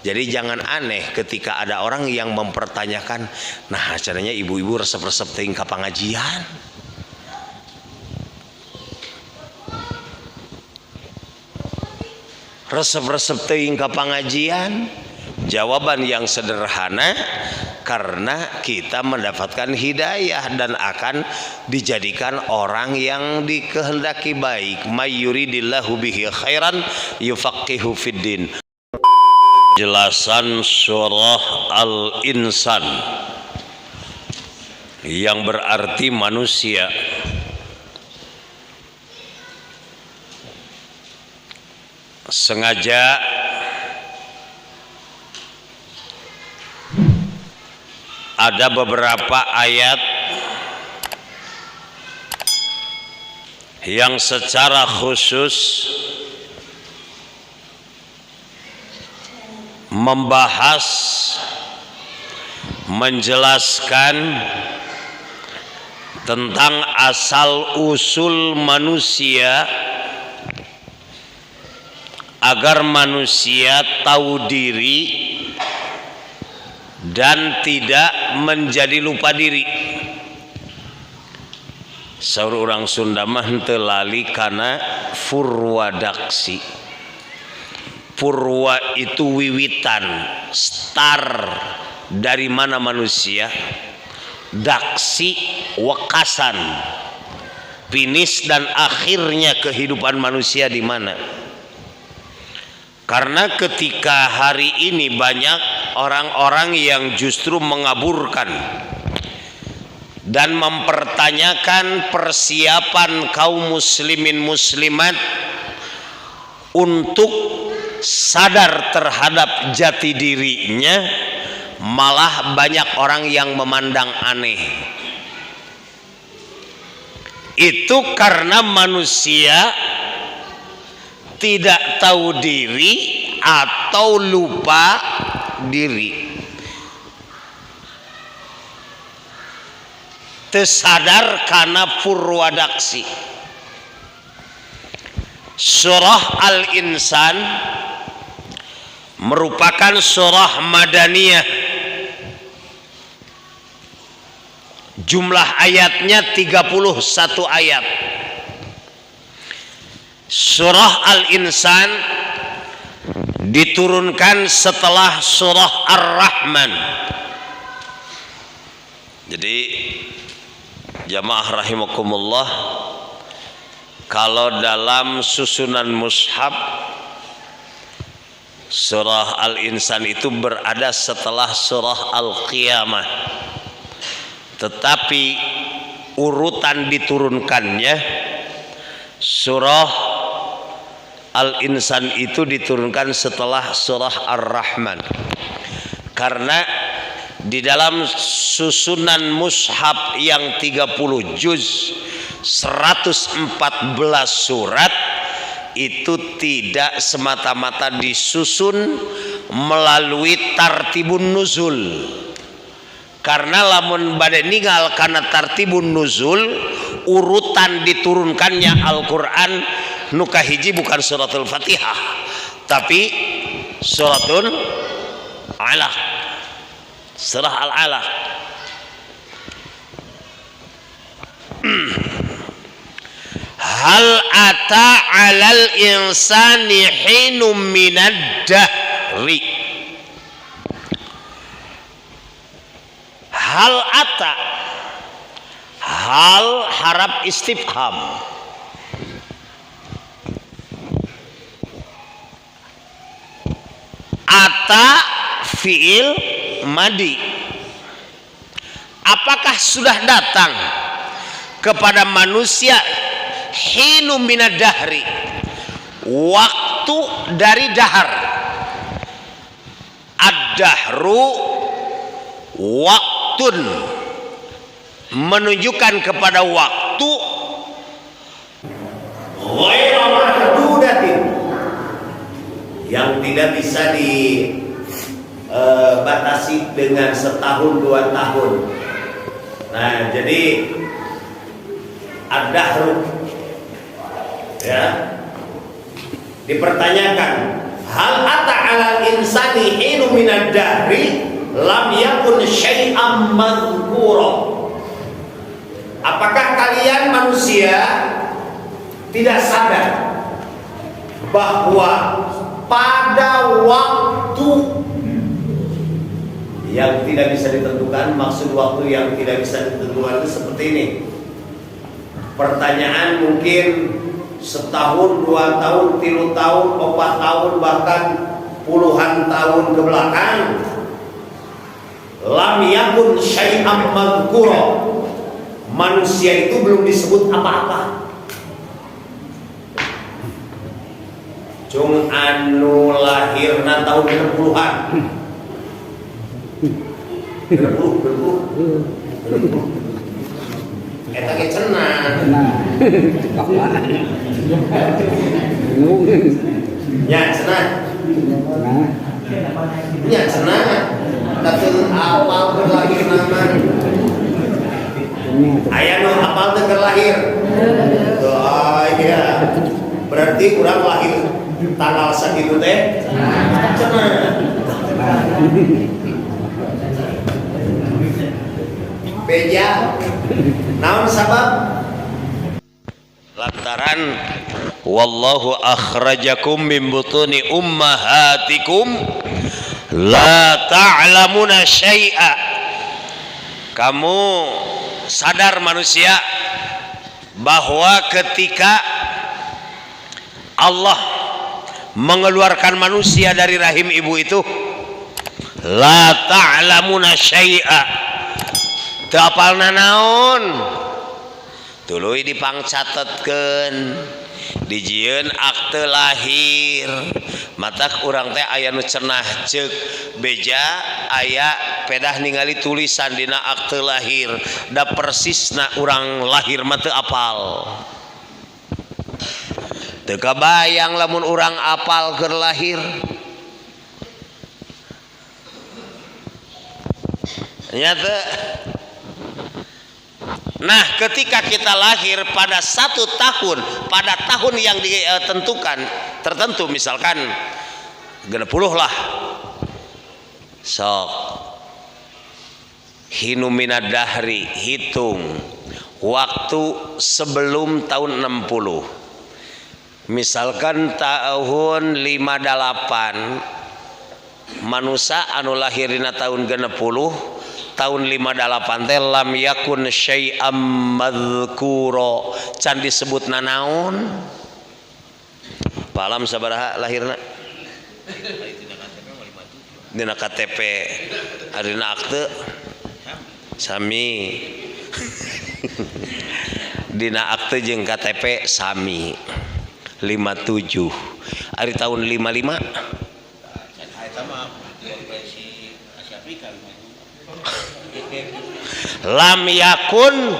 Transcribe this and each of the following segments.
Jadi jangan aneh ketika ada orang yang mempertanyakan, nah caranya ibu-ibu resep-resep teuing ka pangajian. Resep-resep teuing ka pangajian. Jawaban yang sederhana, karena kita mendapatkan hidayah dan akan dijadikan orang yang dikehendaki baik. May yuridillahu bihi khairan yufaqihu fiddin. Jelasan surah Al-Insan yang berarti manusia. Sengaja ada beberapa ayat yang secara khusus membahas, menjelaskan tentang asal usul manusia agar manusia tahu diri dan tidak menjadi lupa diri. Saur urang Sunda mah teu lali kana furwadaksi. Purwa itu wiwitan, star dari mana manusia. Daksi wekasan, finish dan akhirnya kehidupan manusia di mana. Karena ketika hari ini banyak orang-orang yang justru mengaburkan dan mempertanyakan persiapan kaum muslimin muslimat untuk sadar terhadap jati dirinya, malah banyak orang yang memandang aneh. Itu karena manusia tidak tahu diri atau lupa diri, tersadar karena purwadaksi. Surah Al-Insan merupakan surah Madaniyah. Jumlah ayatnya 31 ayat. Surah Al-Insan diturunkan setelah surah Ar-Rahman. Jadi jamaah rahimakumullah, kalau dalam susunan mushaf surah Al-Insan itu berada setelah surah Al-Qiyamah, tetapi urutan diturunkannya surah Al-Insan itu diturunkan setelah surah Ar-Rahman. Karena di dalam susunan mushaf yang 30 juz 114 surat itu tidak semata-mata disusun melalui tartibun nuzul. Karena lamun bade ninggal karena tartibun nuzul, urutan diturunkannya Al-Quran nuka hiji bukan suratul Fatihah tapi suratul Alaq, surah Al-Alaq. Hal ata 'alal insani hinum minad dahri. Hal ata, hal harap istifham. Ata fiil madi. Apakah sudah datang kepada manusia hinu minad dahri, waktu dari dahar. Ad-dahru waktun, menunjukkan kepada waktu. Ghairu mahdudatin, yang tidak bisa dibatasi dengan setahun 2 tahun. Nah, jadi ad-dahru ya dipertanyakan, hal ata 'alal insani hinu minad dahri lam yakun syai'am madhkura. Apakah kalian manusia tidak sadar bahwa pada waktu yang tidak bisa ditentukan, maksud waktu yang tidak bisa ditentukan itu seperti ini. Pertanyaan mungkin setahun, 2 tahun, 3 tahun, 4 tahun, bahkan puluhan tahun ke belakang. Lam yakun syai'am madhkura. Manusia itu belum disebut apa-apa. Cung anu lahirna tahun 60-an. 60. Eta ge cenah. Nya cenah. Nya cenah. Datang apal berlahir nama. Aya nu apal teu lahir. Oh iya. Berarti urang lahir tanggal sakitu teh. Cenah. Beja. Naon sabab? Lantaran wallahu akhrajakum min butuni ummahatikum la ta'lamuna syai'a. Kamu sadar manusia bahwa ketika Allah mengeluarkan manusia dari rahim ibu itu, la ta'lamuna syai'a, teu apalna naon, tuluy dipangcatetkeun dijieun akte lahir. Matak urang teh aya nu cenah ceuk beja aya pedah ningali tulisan dina akte lahir, da persisna urang lahir mah teu apal. Teu kabayang lamun urang apal keur lahir. Nya teu. Nah, ketika kita lahir pada 1 tahun, pada tahun yang ditentukan, tertentu, misalkan 60 lah, sok hinu minad dahri, hitung waktu sebelum tahun 60. Misalkan tahun 58, manusia anu lahir dina tahun 60, tahun 58 teh lam yakun syai'am madhkura, can disebutna naon. Palam sabaraha lahirna? Dina KTP, dina akte sami. Dina akte jeung KTP sami 57. Ari tahun 55 lam yakun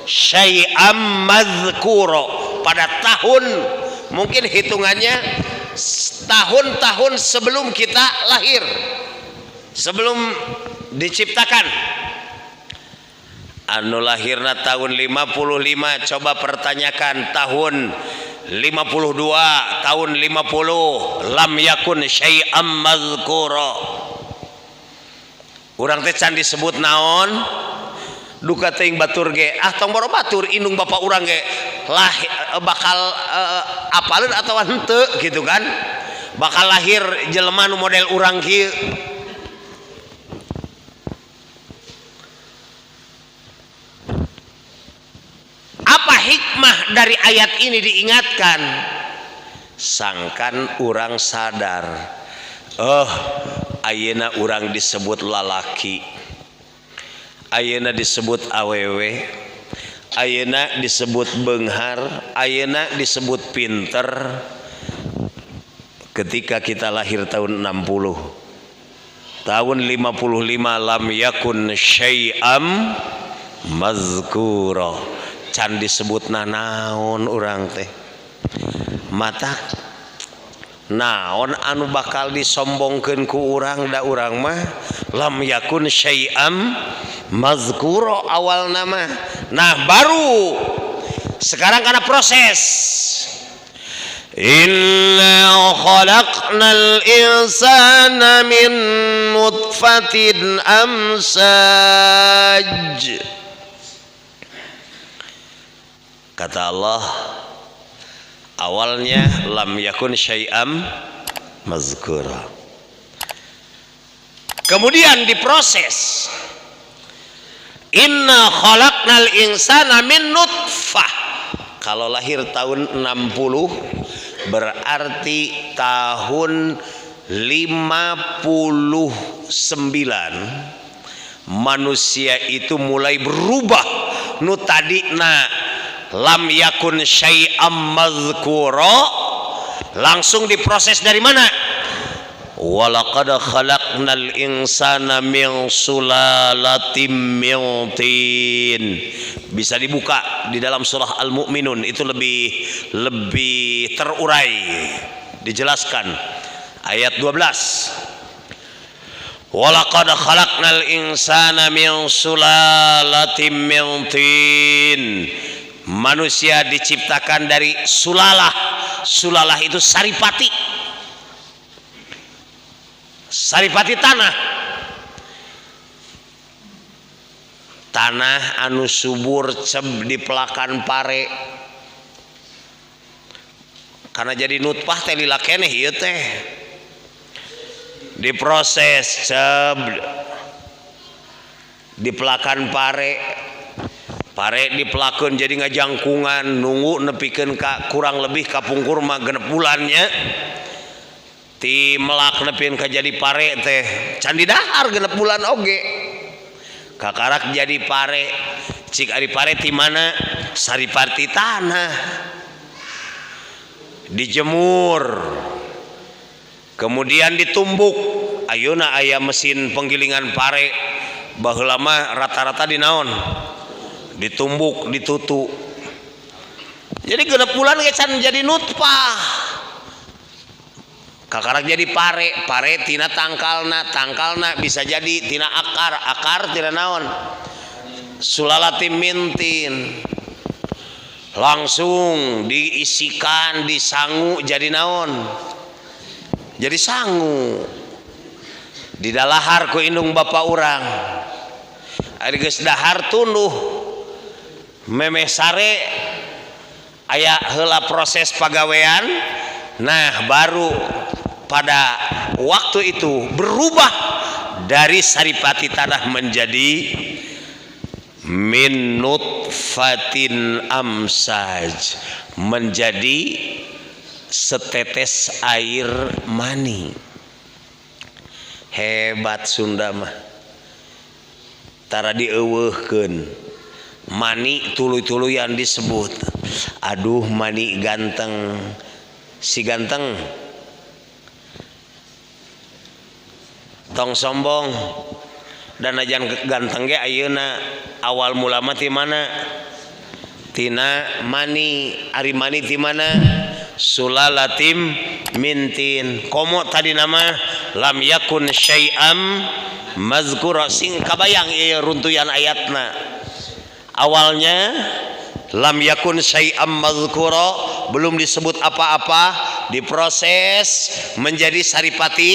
syai'am madhkura. Pada tahun, mungkin hitungannya tahun-tahun sebelum kita lahir, sebelum diciptakan. Anu lahirna tahun 55, coba pertanyakan tahun 52, tahun 50, lam yakun syai'am madhkura. Urang teh can disebut naon? Duka teuing batur ge, tong boro batur indung bapak urang ge bakal apaleun atawa henteu gitu kan? Bakal lahir jelema nu model urang kieu. Apa hikmah dari ayat ini diingatkan? Sangkan urang sadar, ayeuna urang disebut lalaki, ayeuna disebut awewe, ayeuna disebut beunghar, ayeuna disebut pinter. Ketika kita lahir tahun 60, tahun 55 lam yakun syai'am mazkura, can disebutna naon urang teh. Matak naon anu bakal disombongkeun ku urang, da urang mah lam yakun syai'am mazkura awal nama. Nah baru sekarang karena proses Inna khalaqnal insana min nutfatin amsaj. Kata Allah, awalnya lam yakun syai'am mazkura. Kemudian diproses. Inna khalaqnal insana min nutfah. Kalau lahir tahun 60 berarti tahun 59 manusia itu mulai berubah. Nu tadina lam yakun syai'am mazkura langsung diproses dari mana? Walaqad khalaqnal insana min sulalatin min tin. Bisa dibuka di dalam surah Al-Mu'minun, itu lebih terurai, dijelaskan ayat 12. Walaqad khalaqnal insana min sulalatin min tin. Manusia diciptakan dari sulalah. Sulalah itu saripati. Saripati tanah. Tanah anu subur ceb di pelakan pare. Karena jadi nutfah teh lila keneh ieu teh. Diproses ceb di pelakan pare. Pare dipelakeun jadi ngajangkungan, nunggu nepikeun ka kurang lebih kapungkur mah 6 bulannya. Ti melak nepikeun ka jadi pare teh can didahar 6 bulan oge. Kakarak jadi pare, cik ari pare ti mana? Saripati tanah. Dijemur. Kemudian ditumbuk. Ayeuna aya mesin penggilingan pare. Baheula mah rata-rata di naon? Ditumbuk, ditutu. Jadi 6 bulan ge can jadi nutfah. Kakarak jadi pare, pare tina tangkalna, tangkalna bisa jadi tina akar, akar tina naon? Sulalatim mintin. Langsung diisikan, disangu jadi naon? Jadi sangu. Didalahar ku indung bapa urang. Ari geus dahar tunduh. Memeh sare aya heula proses pagawean. Nah baru pada waktu itu berubah dari saripati tanah menjadi min nutfatin amsaj, menjadi setetes air mani. Hebat Sunda mah tara dieuweuhkeun. Mani tuluy-tuluy yang disebut. Aduh mani ganteng. Si ganteng tong sombong. Dan ajan ganteng ge ayeuna awal mula mah ti mana? Tina mani. Ari mani ti mana? Sulalatim mintin. Komo tadi nama lam yakun syai'am mazkura. Sing kabayang ieu runtuyan ayatna. Awalnya lam yakun syai'am mazkura, belum disebut apa-apa, diproses menjadi saripati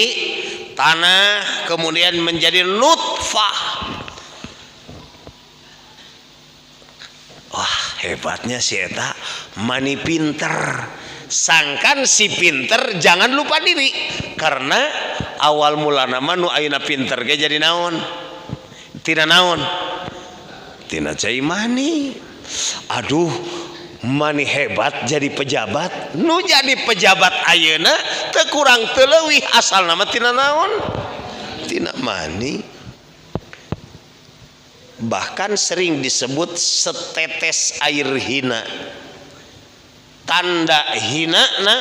tanah, kemudian menjadi nutfah. Wah hebatnya si eta mani pinter. Sangkan si pinter jangan lupa diri, karena awal mula nama nu ayeuna pinter ge jadi naon? Tina naon? Tina cai mani. Aduh mani hebat jadi pejabat. Nu jadi pejabat ayeuna teu kurang teu leuwih asal nama tina naon? Tina mani. Bahkan sering disebut setetes air hina. Tanda hina na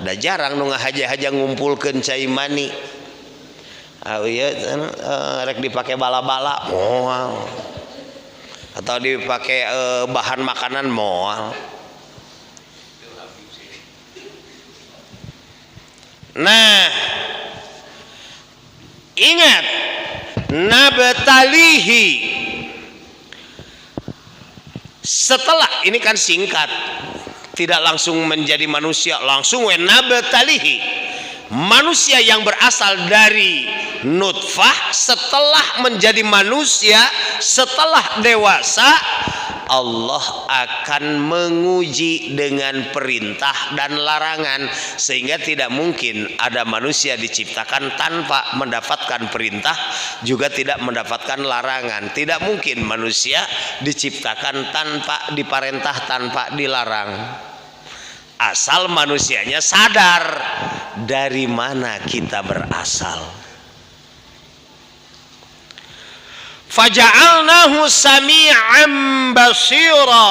da jarang nu ngahaja-haja ngumpulkeun cai mani. Ieu rek dipake bala-bala moal. Atau dipakai bahan makanan moal. Nah, ingat nabtalihi. Setelah ini kan singkat, tidak langsung menjadi manusia, langsung nabtalihi, manusia yang berasal dari nutfah setelah menjadi manusia, setelah dewasa, Allah akan menguji dengan perintah dan larangan, sehingga tidak mungkin ada manusia diciptakan tanpa mendapatkan perintah, juga tidak mendapatkan larangan. Tidak mungkin manusia diciptakan tanpa diperintah, tanpa dilarang. Asal manusianya sadar dari mana kita berasal. Faja'alnahu sami'an basira.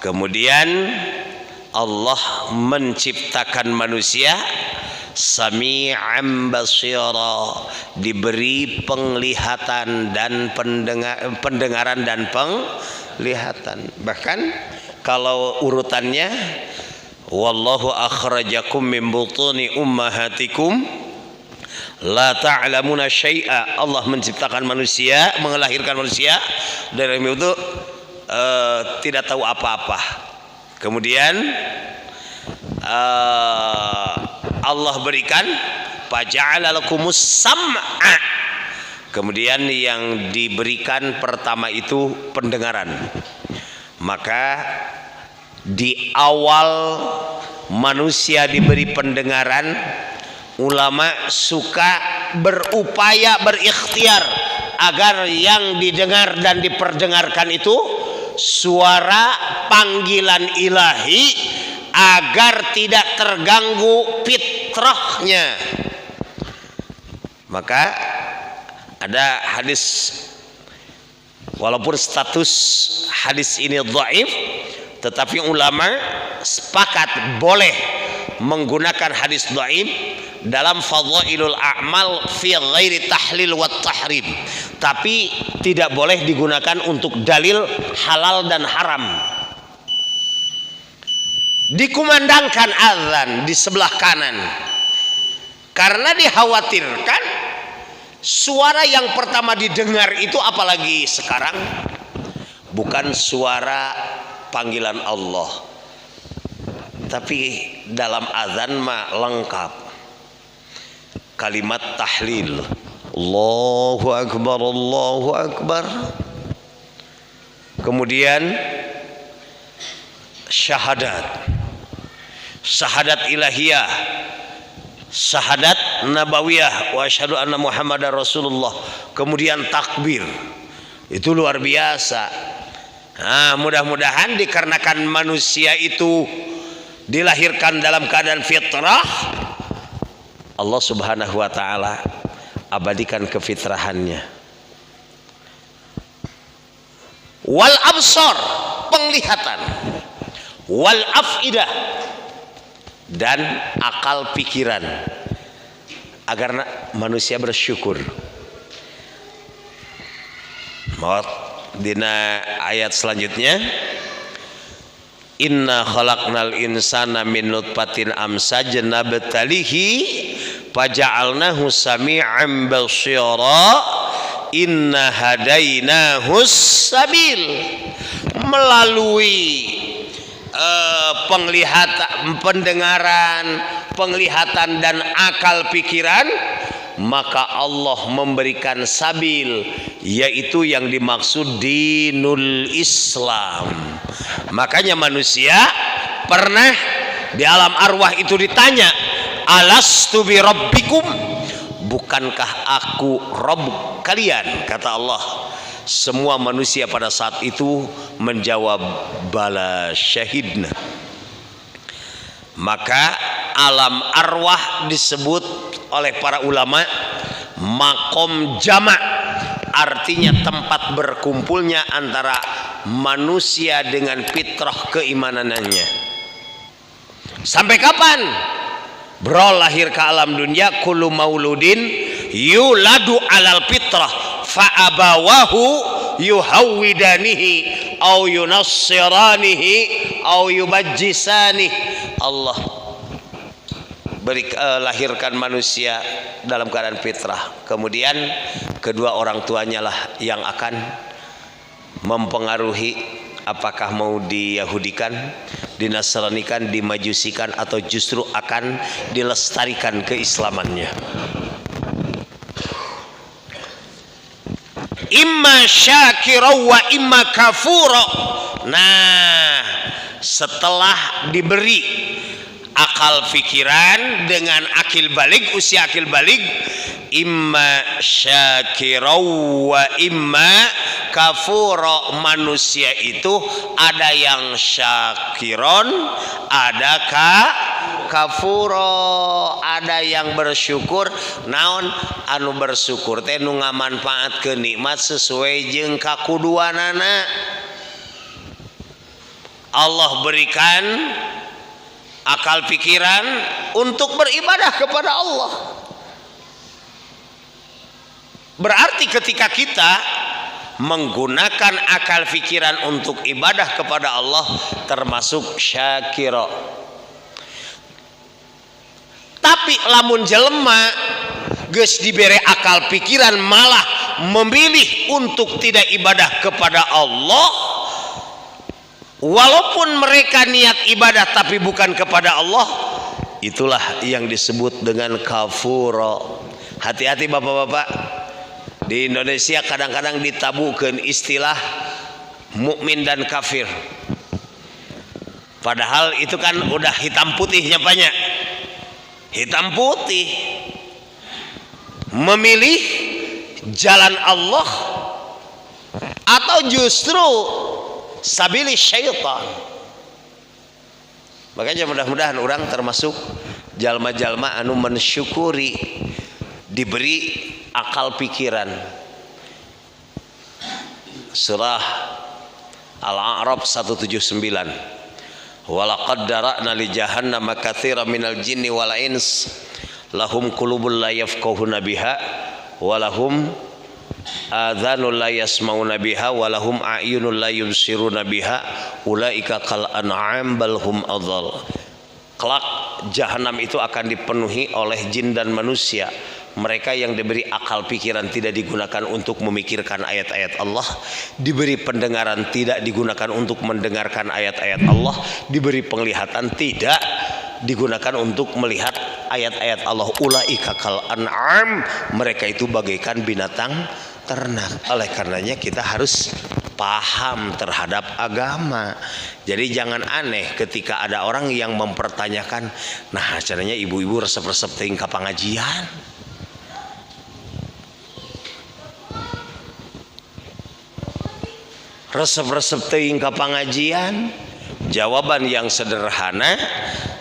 Kemudian Allah menciptakan manusia sami'an basira, diberi penglihatan dan pendengaran dan penglihatan. Bahkan kalau urutannya, wallahu akhrajakum min butuni ummahatikum la ta'lamuna syai'a. Allah menciptakan manusia, melahirkan manusia dari itu tidak tahu apa-apa. Kemudian Allah berikan faja'ala lakumus sam'a. Kemudian yang diberikan pertama itu pendengaran. Maka di awal manusia diberi pendengaran, ulama suka berupaya, berikhtiar agar yang didengar dan diperdengarkan itu suara panggilan ilahi, agar tidak terganggu fitrahnya. Maka ada hadis, walaupun status hadis ini dhaif, tetapi ulama sepakat boleh menggunakan hadis dhaif dalam fadhailul a'mal fi ghairi tahlil wa tahrim, tapi tidak boleh digunakan untuk dalil halal dan haram. Dikumandangkan azan di sebelah kanan karena dikhawatirkan suara yang pertama didengar itu, apalagi sekarang, bukan suara panggilan Allah, tapi dalam azan mah lengkap kalimat tahlil, Allahu Akbar, Allahu Akbar. Kemudian syahadat, syahadat ilahiyah, syahadat nabawiyah, wa asyhadu anna Muhammadar Rasulullah. Kemudian takbir. Itu luar biasa. Nah, mudah-mudahan dikarenakan manusia itu dilahirkan dalam keadaan fitrah, Allah Subhanahu wa ta'ala abadikan kefitrahannya. Wal absar, penglihatan, wal afidah, dan akal pikiran, agar manusia bersyukur. Dina ayat selanjutnya, inna khalaqnal insana min nutfatin amsajna nabtalihi faja'alnahu sami'an basira inna hadainahus sabil. Melalui penglihatan, pendengaran, penglihatan dan akal pikiran, maka Allah memberikan sabil, yaitu yang dimaksud dinul Islam. Makanya manusia pernah di alam arwah itu ditanya, alastu bi rabbikum, bukankah aku Rabb kalian? Kata Allah. Semua manusia pada saat itu menjawab bala syahidna. Maka alam arwah disebut oleh para ulama makom jamak, artinya tempat berkumpulnya antara manusia dengan fitrah keimanannya. Sampai kapan? Bro, lahir ke alam dunia, kullu mauludin yuladu alal fitrah fa abawahu yuhawwidanihi au yunassiranihi au yubajjisanihi. Allah lahirkan manusia dalam keadaan fitrah, kemudian kedua orang tuanya lah yang akan mempengaruhi apakah mau diyahudikan, dinasranikan, dimajusikan, atau justru akan dilestarikan keislamannya. Imma syakira wa imma kafura. Nah, setelah diberi akal pikiran dengan akil balig, usia akil balig, imma syakira wa imma kafura. Manusia itu ada yang syakiron, ada kafuro, ada yang bersyukur. Naon anu bersyukur teh nu ngamanfaatkeun nikmat sesuai jeung kakuduanana. Allah berikan akal pikiran untuk beribadah kepada Allah. Berarti ketika kita menggunakan akal pikiran untuk ibadah kepada Allah termasuk syakira. Tapi lamun jelema geus dibere akal pikiran malah memilih untuk tidak ibadah kepada Allah, walaupun mereka niat ibadah tapi bukan kepada Allah, itulah yang disebut dengan kafuro. Hati-hati bapak-bapak, di Indonesia kadang-kadang ditabukeun istilah mukmin dan kafir, padahal itu kan udah hitam putihnya banyak. Hitam putih memilih jalan Allah atau justru sabili syaitan. Makanya mudah-mudahan orang termasuk jalma-jalma anu mensyukuri diberi akal pikiran. Surah Al-A'raf 179. Walaqad dara'na li jahannama katsiran minal jinni wal ins lahum qulubun la yafqahuna biha wa lahum adhanun la yasmauna biha wa lahum a'yunun la yubsiruna biha ulaika kal an'am bal hum adhal. Kelak jahanam itu akan dipenuhi oleh jin dan manusia. Mereka yang diberi akal pikiran tidak digunakan untuk memikirkan ayat-ayat Allah, diberi pendengaran tidak digunakan untuk mendengarkan ayat-ayat Allah, diberi penglihatan tidak digunakan untuk melihat ayat-ayat Allah. Ulaika kal an'am, mereka itu bagaikan binatang ternak. Oleh karenanya kita harus paham terhadap agama. Jadi jangan aneh ketika ada orang yang mempertanyakan, nah caranya ibu-ibu resep-resep teuing ka pangajian. Resep-resep teuing ka pangajian, jawaban yang sederhana,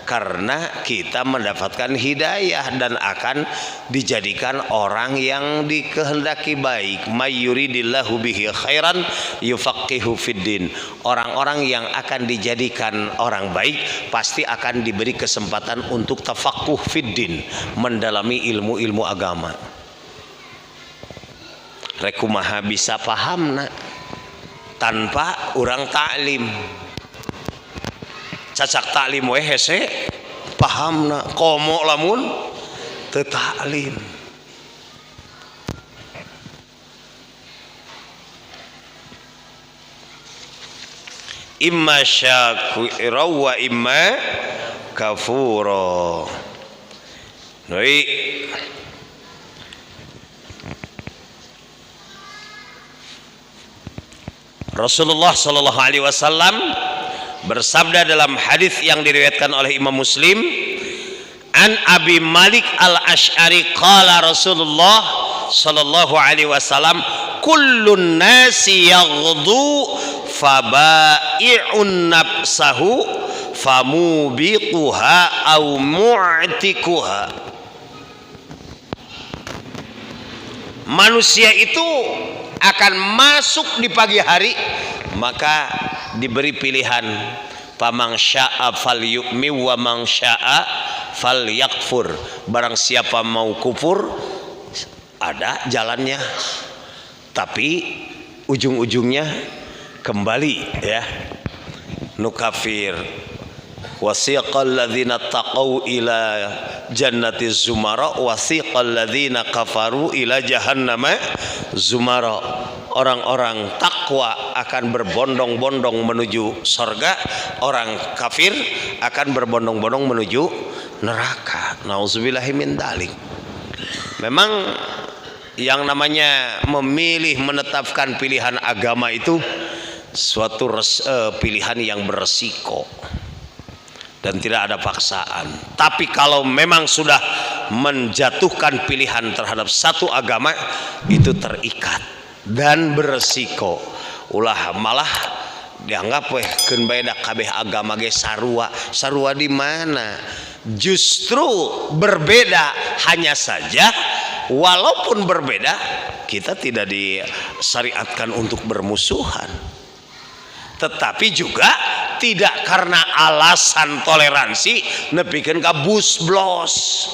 karena kita mendapatkan hidayah dan akan dijadikan orang yang dikehendaki baik. May yuridillahu bihi khairan yufaqihu fiddin. Orang-orang yang akan dijadikan orang baik pasti akan diberi kesempatan untuk tafaqquh fiddin, mendalami ilmu-ilmu agama. Rek kumaha bisa pahamna tanpa urang taklim. Cacak taklim we hese pahamna, komo lamun teu taklim. Imma syakira wa imma kafura. Noi Rasulullah sallallahu alaihi wasallam bersabda dalam hadis yang diriwayatkan oleh Imam Muslim, an Abi Malik Al-Asy'ari qala Rasulullah sallallahu alaihi wasallam, kullun nasi yaghdu fabai'un nafsahu famubiquha au mu'tikuha. Manusia itu akan masuk di pagi hari, maka diberi pilihan, pamang syaa fal yu'mi wa mang syaa fal yakfur. Barang siapa mau kufur ada jalannya, tapi ujung-ujungnya kembali ya nu kafir. Wasiqal ladzina taqau ila jannati zumara wasiqal ladzina kafaru ila jahannama zumara. orang-orang takwa akan berbondong-bondong menuju sorga, orang kafir akan berbondong-bondong menuju neraka. Nauzubillahi min dzalik. Memang yang namanya memilih menetapkan pilihan agama itu suatu pilihan yang beresiko dan tidak ada paksaan. Tapi kalau memang sudah menjatuhkan pilihan terhadap satu agama, itu terikat dan beresiko. Ulah malah dianggap keun beda kabeh agama ge sarua. Sarua di mana? Justru berbeda, hanya saja walaupun berbeda kita tidak disyariatkan untuk bermusuhan. Tetapi juga tidak karena alasan toleransi nepikeun ka busblos.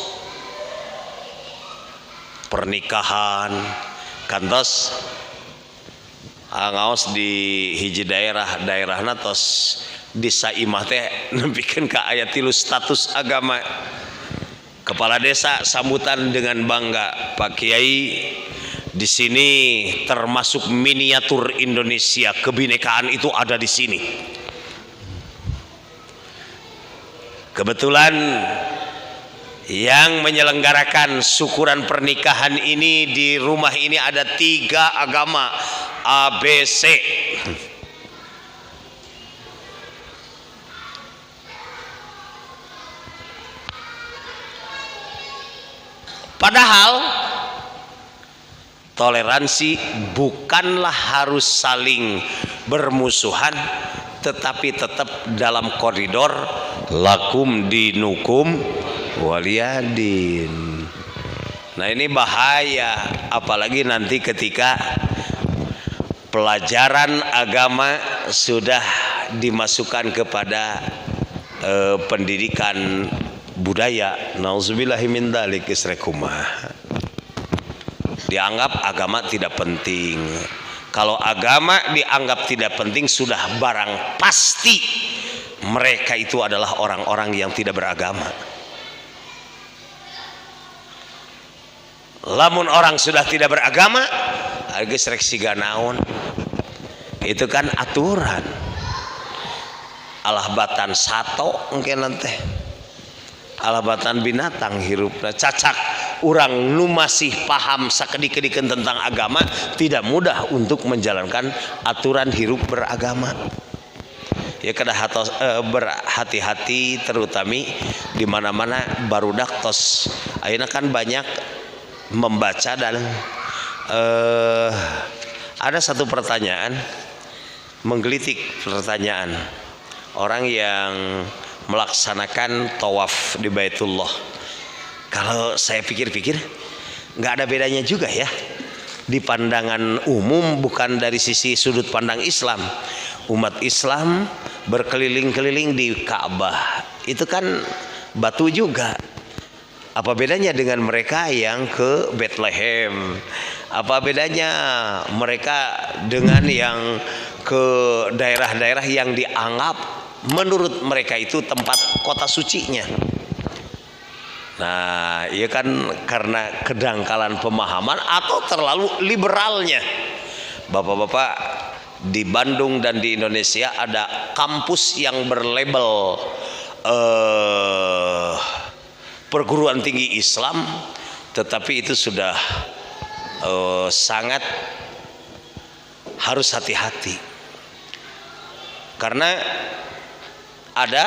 Pernikahan kantos ngaos di hiji daerahna tos di saimah teh nepikeun ka aya 3 status agama. Kepala desa sambutan dengan bangga, Pak Kiai, di sini termasuk miniatur Indonesia, kebinekaan itu ada di sini. Kebetulan yang menyelenggarakan syukuran pernikahan ini di rumah ini ada 3 agama ABC. Padahal toleransi bukanlah harus saling bermusuhan, tetapi tetap dalam koridor lakum dinukum waliyadin. Nah ini bahaya, apalagi nanti ketika pelajaran agama sudah dimasukkan kepada pendidikan budaya. Nauzubillahi min dzalik isrekumah. Dianggap agama tidak penting. Kalau agama dianggap tidak penting, sudah barang pasti mereka itu adalah orang-orang yang tidak beragama. Lamun orang sudah tidak beragama, geus rek siga naon. Itu kan aturan. Alahbatan sato mungkin nanti. Alabatan binatang hirupna cacak orang nu masih paham sakedik-kedikeun tentang agama tidak mudah untuk menjalankan aturan hirup beragama. Ya kada berhati-hati, terutama di mana-mana barudak tos ayeuna kan banyak membaca dan ada satu pertanyaan menggelitik pertanyaan orang yang melaksanakan tawaf di Baitullah. Kalau saya pikir-pikir nggak ada bedanya juga ya. Di pandangan umum, bukan dari sisi sudut pandang Islam. Umat Islam berkeliling-keliling di Ka'bah. Itu kan batu juga. Apa bedanya dengan mereka yang ke Bethlehem? Apa bedanya mereka dengan yang ke daerah-daerah yang dianggap menurut mereka itu tempat kota sucinya? Nah, iya kan karena kedangkalan pemahaman atau terlalu liberalnya. Bapak-bapak, di Bandung dan di Indonesia ada kampus yang berlabel perguruan tinggi Islam, tetapi itu sudah sangat harus hati-hati. Karena ada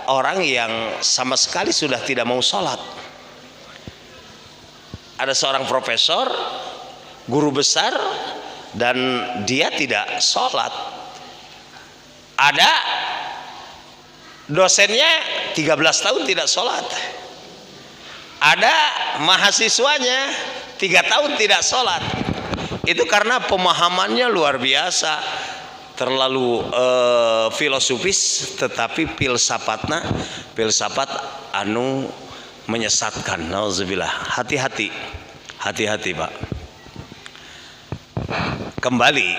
orang yang sama sekali sudah tidak mau sholat. Ada seorang profesor, guru besar, dan dia tidak sholat. Ada dosennya 13 tahun tidak sholat. Ada mahasiswanya 3 tahun tidak sholat. Itu karena pemahamannya luar biasa, terlalu filosofis, tetapi filsafat anu menyesatkan. Nauzubillah. Hati-hati Pak. Kembali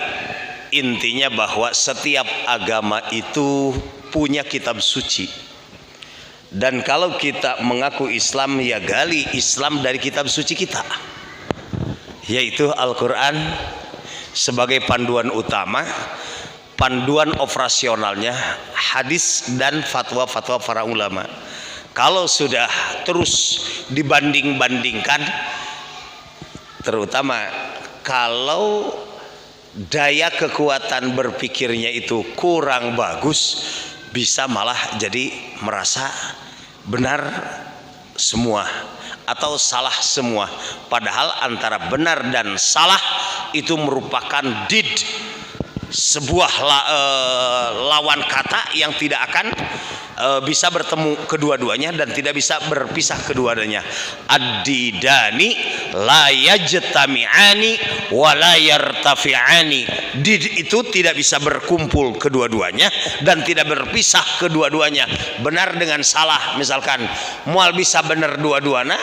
intinya bahwa setiap agama itu punya kitab suci, dan kalau kita mengaku Islam, ya gali Islam dari kitab suci kita, yaitu Al-Quran sebagai panduan utama, panduan operasionalnya hadis dan fatwa-fatwa para ulama. Kalau sudah terus dibanding-bandingkan, terutama kalau daya kekuatan berpikirnya itu kurang bagus, bisa malah jadi merasa benar semua atau salah semua. Padahal antara benar dan salah itu merupakan sebuah lawan kata yang tidak akan bisa bertemu kedua-duanya dan tidak bisa berpisah kedua-duanya. Ad-didani la yajtami'ani wa la yartafi'ani. Did itu tidak bisa berkumpul kedua-duanya dan tidak berpisah kedua-duanya. Benar dengan salah, misalkan moal bisa bener dua-duana,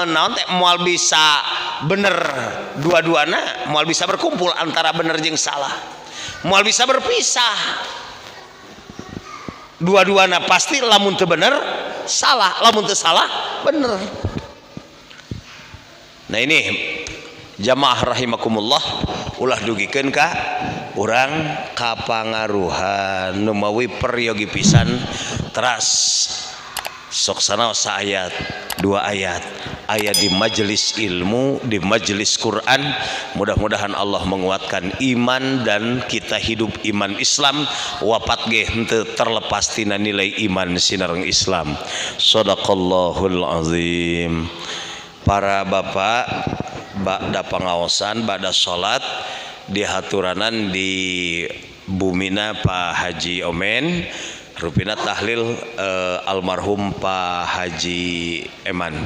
naon teh moal bisa bener dua-duana, moal bisa berkumpul antara bener jeung salah, moal bisa berpisah dua-duana pasti lamun teu bener salah, lamun teu salah bener. Nah ini jamaah rahimakumullah, ulah dugikeun ka urang kapangaruhan nu mawi peryogi pisan teras sok sanaos ayat 2 ayat ayat di majelis ilmu, di majelis Quran. Mudah-mudahan Allah menguatkan iman dan kita hidup iman Islam, wapat ge henteu terlepas tina nilai iman sinareng Islam. Shadaqallahul azim. Para bapak ba'da pangaosan ba'da salat dihaturanan di bumina Pak Haji Omen, rupina tahlil almarhum Pak Haji Eman.